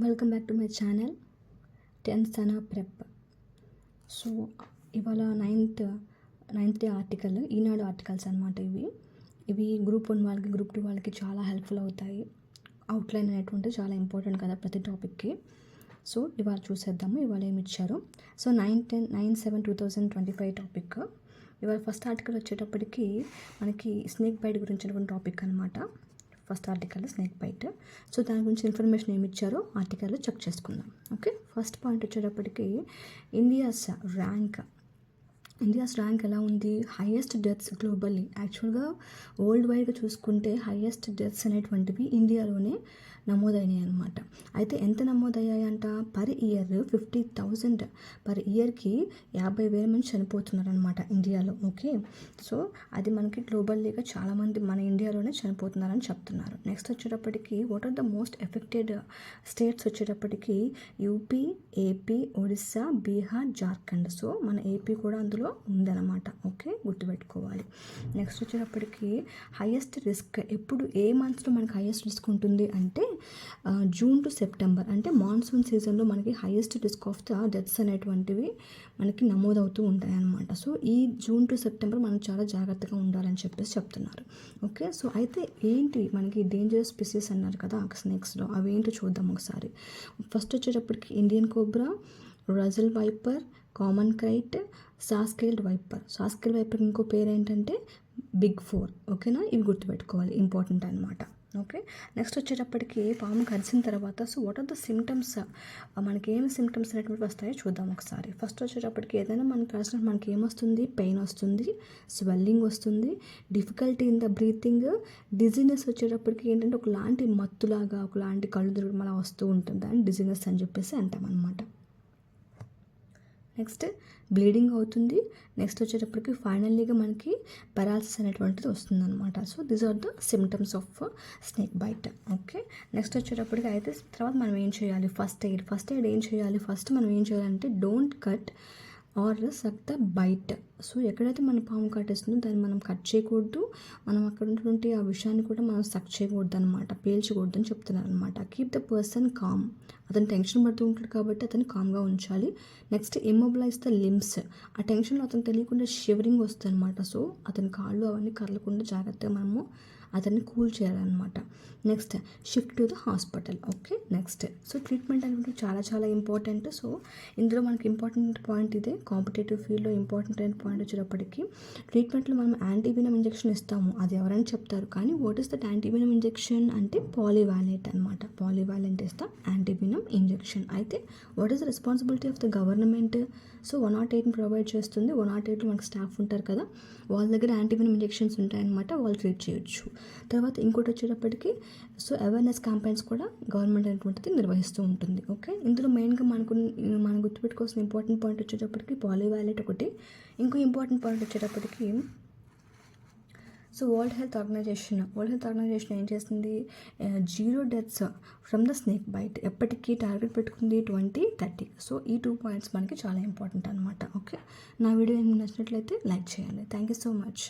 Welcome back to my channel 10th Sana prep. So ఇవాళ ninth day article, ఈనాడు articles అనమాట. ఇవి group 1 వాళ్ళకి, group 2 వాళ్ళకి చాలా హెల్ప్ఫుల్ అవుతాయి. అవుట్లైన్ అనేటువంటిది చాలా ఇంపార్టెంట్ కదా ప్రతి టాపిక్కి. సో ఇవాళ చూసేద్దాము ఇవాళ ఏమి ఇచ్చారు. So 9/7/2025 topic. ఇవాళ ఫస్ట్ ఆర్టికల్ వచ్చేటప్పటికి మనకి స్నేక్ బైట్ గురించినటువంటి టాపిక్ అనమాట. First article snake bite. So దాని గురించి ఇన్ఫర్మేషన్ ఏమి ఇచ్చారో ఆర్టికల్లో చెక్ చేసుకుందాం. ఓకే, ఫస్ట్ పాయింట్ వచ్చేటప్పటికి ఇండియాస్ ర్యాంక్ ఎలా ఉంది? Highest deaths globally. యాక్చువల్గా వరల్డ్ వైడ్గా చూసుకుంటే హైయెస్ట్ డెత్స్ అనేటువంటివి ఇండియాలోనే నమోదైనాయి అనమాట. అయితే ఎంత నమోదయ్యాయంట? పర్ ఇయర్ 50,000 పర్ ఇయర్కి 50,000 మంది చనిపోతున్నారు అనమాట ఇండియాలో. ఓకే, సో అది మనకి గ్లోబల్లీగా చాలామంది మన ఇండియాలోనే చనిపోతున్నారని చెప్తున్నారు. నెక్స్ట్ వచ్చేటప్పటికి what are the most affected states వచ్చేటప్పటికి UP, AP, Odisha, Bihar, Jharkhand. So మన ఏపీ కూడా అందులో ఉందన్నమాట. ఓకే, గుర్తుపెట్టుకోవాలి. నెక్స్ట్ వచ్చేటప్పటికి హైయెస్ట్ రిస్క్ ఎప్పుడు, ఏ మంత్స్లో మనకి హైయెస్ట్ రిస్క్ ఉంటుంది అంటే జూన్ టు సెప్టెంబర్, అంటే మాన్సూన్ సీజన్లో మనకి highest risk of the deaths అనేటువంటివి మనకి నమోదవుతూ ఉంటాయి అన్నమాట. సో ఈ జూన్ టు సెప్టెంబర్ మనం చాలా జాగ్రత్తగా ఉండాలని చెప్పేసి చెప్తున్నారు. ఓకే, సో అయితే ఏంటి మనకి డేంజరస్ స్పీసీస్ అన్నారు కదా స్నేక్స్లో, అవి ఏంటో చూద్దాం ఒకసారి. ఫస్ట్ వచ్చేటప్పటికి Indian cobra, Russell viper, common krait, saw scaled viper ఇంకో పేరు ఏంటంటే బిగ్ 4. ఓకేనా, ఇవి గుర్తుపెట్టుకోవాలి, ఇంపార్టెంట్ అనమాట. ఓకే, నెక్స్ట్ వచ్చేటప్పటికి పాము కరిచిన తర్వాత so what are the symptoms, మనకి ఏమి సిమ్టమ్స్ అనేటువంటి వస్తాయో చూద్దాం ఒకసారి. ఫస్ట్ వచ్చేటప్పటికి ఏదైనా మనకి కరిచినప్పుడు మనకి ఏమొస్తుంది? పెయిన్ వస్తుంది, స్వెల్లింగ్ వస్తుంది, difficulty in the breathing, dizziness వచ్చేటప్పటికి ఏంటంటే ఒకలాంటి మత్తులాగా, ఒకలాంటి కళ్ళు తిరగడం అలా వస్తూ ఉంటుంది, దాన్ని డిజీనెస్ అని చెప్పేసి అంటాం అనమాట. నెక్స్ట్ బ్లీడింగ్ అవుతుంది. నెక్స్ట్ వచ్చేటప్పటికి ఫైనల్లీగా మనకి పెరాలసిస్ అనేటువంటిది వస్తుందన్నమాట. So these are the symptoms of snake bite. Okay, next వచ్చేటప్పటికి అయితే తర్వాత మనం ఏం చేయాలి? ఫస్ట్ ఎయిడ్ ఏం చేయాలి? ఫస్ట్ మనం ఏం చేయాలంటే don't cut or suck the bite. So ఎక్కడైతే మన పాము కట్టేస్తుందో దాన్ని మనం కట్ చేయకూడదు, మనం అక్కడ ఉన్నటువంటి ఆ విషయాన్ని కూడా మనం సక్ చేయకూడదు అనమాట, పీల్చకూడదు అని చెప్తున్నారు అనమాట. Keep the person calm. అతను టెన్షన్ పడుతూ ఉంటాడు కాబట్టి అతను కామ్గా ఉంచాలి. Next immobilise the limbs. ఆ టెన్షన్లో అతను తెలియకుండా షివరింగ్ వస్తుంది అనమాట. సో అతని కాళ్ళు అవన్నీ కదలకుండా జాగ్రత్తగా మనము అతన్ని కూల్ చేయాలన్నమాట. Next shift to the hospital. Okay, next so treatment అనేది చాలా చాలా ఇంపార్టెంట్. సో ఇందులో మనకి ఇంపార్టెంట్ పాయింట్ ఇదే, కాంపిటేటివ్ ఫీల్డ్లో ఇంపార్టెంట్ అయిన పాయింట్ వచ్చేటప్పటికి ట్రీట్మెంట్లో మనం యాంటీవెనమ్ ఇంజెక్షన్ ఇస్తాము, అది ఎవరైనా చెప్తారు. కానీ what is that antivenom injection అంటే పాలీవాలెంట్ అనమాట. పాలీవాలెంట్ ఇస్ ద యాంటీవెనమ్ ఇంజెక్షన్. అయితే what is the responsibility of the government? So 108 provide చేస్తుంది. 108లో మనకి స్టాఫ్ ఉంటారు కదా, వాళ్ళ దగ్గర యాంటీవెనమ్ ఇంజెక్షన్స్ ఉంటాయన్నమాట, వాళ్ళు ట్రీట్ చేయొచ్చు. తర్వాత ఇంకోటి వచ్చేటప్పటికి సో అవేర్నెస్ క్యాంపెయిన్స్ కూడా గవర్నమెంట్ అనేటువంటిది నిర్వహిస్తూ ఉంటుంది. ఓకే, ఇందులో మెయిన్గా మనం గుర్తుపెట్టుకోవాల్సిన ఇంపార్టెంట్ పాయింట్ వచ్చేటప్పటికి పాలీవాలెంట్ ఒకటి. ఇంకో ఇంపార్టెంట్ పాయింట్ వచ్చేటప్పటికి సో వరల్డ్ హెల్త్ ఆర్గనైజేషన్ ఏం చేస్తుంది? 0 deaths from the snake bite ఎప్పటికీ టార్గెట్ పెట్టుకుంది 2030. సో ఈ 2 పాయింట్స్ మనకి చాలా ఇంపార్టెంట్ అనమాట. ఓకే, నా వీడియో మీకు నచ్చినట్లయితే లైక్ చేయండి. Thank you so much.